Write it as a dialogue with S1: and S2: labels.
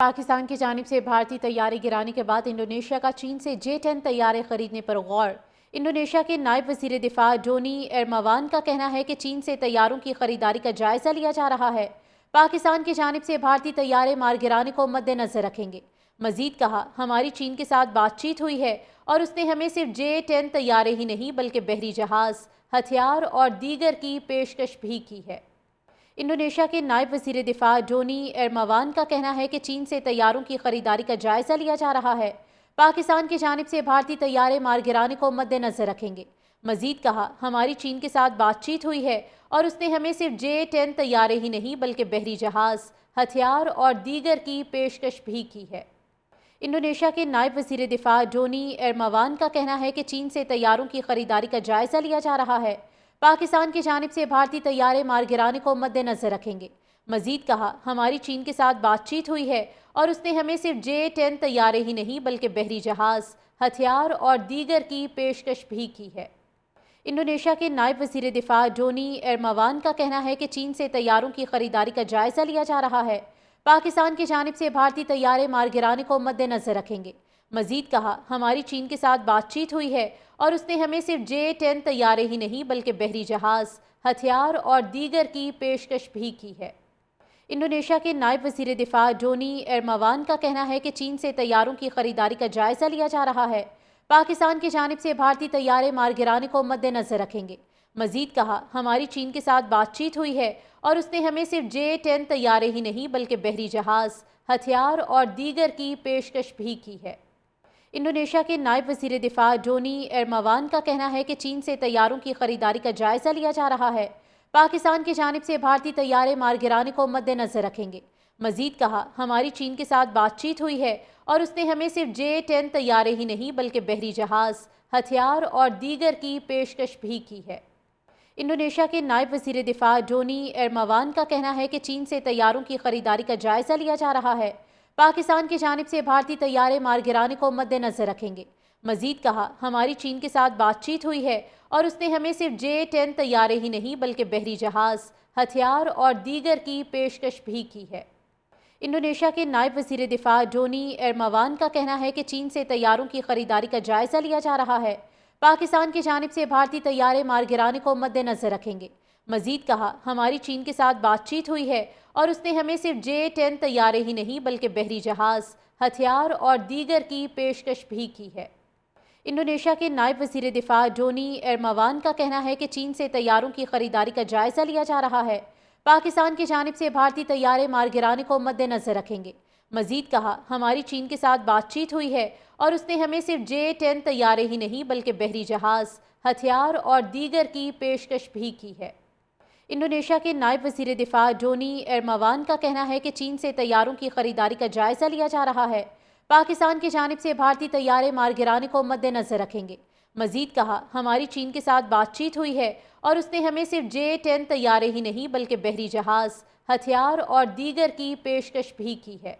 S1: پاکستان کی جانب سے بھارتی طیارے گرانے کے بعد انڈونیشیا کا چین سے J-10 طیارے خریدنے پر غور۔ انڈونیشیا کے نائب وزیر دفاع ڈونی ایرماوان کا کہنا ہے کہ چین سے طیاروں کی خریداری کا جائزہ لیا جا رہا ہے۔ پاکستان کی جانب سے بھارتی طیارے مار گرانے کو مد نظر رکھیں گے۔ مزید کہا، ہماری چین کے ساتھ بات چیت ہوئی ہے اور اس نے ہمیں صرف J-10 طیارے ہی نہیں بلکہ بحری جہاز، ہتھیار اور دیگر کی پیشکش بھی کی ہے۔ انڈونیشیا کے نائب وزیر دفاع ڈونی ایرماوان کا کہنا ہے کہ چین سے طیاروں کی خریداری کا جائزہ لیا جا رہا ہے۔ پاکستان کی جانب سے بھارتی طیارے مار گرانے کو مد نظر رکھیں گے۔ مزید کہا، ہماری چین کے ساتھ بات چیت ہوئی ہے اور اس نے ہمیں صرف J-10 طیارے ہی نہیں بلکہ بحری جہاز، ہتھیار اور دیگر کی پیشکش بھی کی ہے۔ انڈونیشیا کے نائب وزیر دفاع ڈونی ایرماوان کا کہنا ہے کہ چین سے طیاروں کی خریداری کا جائزہ لیا جا رہا ہے۔ پاکستان کی جانب سے بھارتی طیارے مار گرانے کو مد نظر رکھیں گے۔ مزید کہا، ہماری چین کے ساتھ بات چیت ہوئی ہے اور اس نے ہمیں صرف J-10 طیارے ہی نہیں بلکہ بحری جہاز، ہتھیار اور دیگر کی پیشکش بھی کی ہے۔ انڈونیشیا کے نائب وزیر دفاع ڈونی ایرماوان کا کہنا ہے کہ چین سے طیاروں کی خریداری کا جائزہ لیا جا رہا ہے۔ پاکستان کی جانب سے بھارتی طیارے مار گرانے کو مد نظر رکھیں گے۔ مزید کہا، ہماری چین کے ساتھ بات چیت ہوئی ہے اور اس نے ہمیں صرف J-10 طیارے ہی نہیں بلکہ بحری جہاز، ہتھیار اور دیگر کی پیشکش بھی کی ہے۔ انڈونیشیا کے نائب وزیر دفاع ڈونی ایرماوان کا کہنا ہے کہ چین سے طیاروں کی خریداری کا جائزہ لیا جا رہا ہے۔ پاکستان کی جانب سے بھارتی طیارے مار گرانے کو مد نظر رکھیں گے۔ مزید کہا، ہماری چین کے ساتھ بات چیت ہوئی ہے اور اس نے ہمیں صرف J-10 طیارے ہی نہیں بلکہ بحری جہاز، ہتھیار اور دیگر کی پیشکش بھی کی ہے۔ انڈونیشیا کے نائب وزیر دفاع ڈونی ایرماوان کا کہنا ہے کہ چین سے طیاروں کی خریداری کا جائزہ لیا جا رہا ہے۔ پاکستان کی جانب سے بھارتی طیارے مار گرانے کو مد نظر رکھیں گے۔ مزید کہا، ہماری چین کے ساتھ بات چیت ہوئی ہے اور اس نے ہمیں صرف J-10 طیارے ہی نہیں بلکہ بحری جہاز، ہتھیار اور دیگر کی پیشکش بھی کی ہے۔ انڈونیشیا کے نائب وزیر دفاع ڈونی ایرماوان کا کہنا ہے کہ چین سے طیاروں کی خریداری کا جائزہ لیا جا رہا ہے۔ پاکستان کی جانب سے بھارتی طیارے مار گرانے کو مد نظر رکھیں گے۔ مزید کہا، ہماری چین کے ساتھ بات چیت ہوئی ہے اور اس نے ہمیں صرف J-10 طیارے ہی نہیں بلکہ بحری جہاز، ہتھیار اور دیگر کی پیشکش بھی کی ہے۔ انڈونیشیا کے نائب وزیر دفاع ڈونی ایرماوان کا کہنا ہے کہ چین سے طیاروں کی خریداری کا جائزہ لیا جا رہا ہے۔ پاکستان کی جانب سے بھارتی طیارے مار گرانے کو مد نظر رکھیں گے۔ مزید کہا، ہماری چین کے ساتھ بات چیت ہوئی ہے اور اس نے ہمیں صرف J-10 طیارے ہی نہیں بلکہ بحری جہاز، ہتھیار اور دیگر کی پیشکش بھی کی ہے۔ انڈونیشیا کے نائب وزیر دفاع ڈونی ایرماوان کا کہنا ہے کہ چین سے طیاروں کی خریداری کا جائزہ لیا جا رہا ہے۔ پاکستان کی جانب سے بھارتی طیارے مار گرانے کو مد نظر رکھیں گے۔ مزید کہا، ہماری چین کے ساتھ بات چیت ہوئی ہے اور اس نے ہمیں صرف J-10 طیارے ہی نہیں بلکہ بحری جہاز، ہتھیار اور دیگر کی پیشکش بھی کی ہے۔ انڈونیشیا کے نائب وزیر دفاع ڈونی ایرماوان کا کہنا ہے کہ چین سے طیاروں کی خریداری کا جائزہ لیا جا رہا ہے۔ پاکستان کی جانب سے بھارتی طیارے مار گرانے کو مد نظر رکھیں گے۔ مزید کہا، ہماری چین کے ساتھ بات چیت ہوئی ہے اور اس نے ہمیں صرف J-10 طیارے ہی نہیں بلکہ بحری جہاز، ہتھیار اور دیگر کی پیشکش بھی کی ہے۔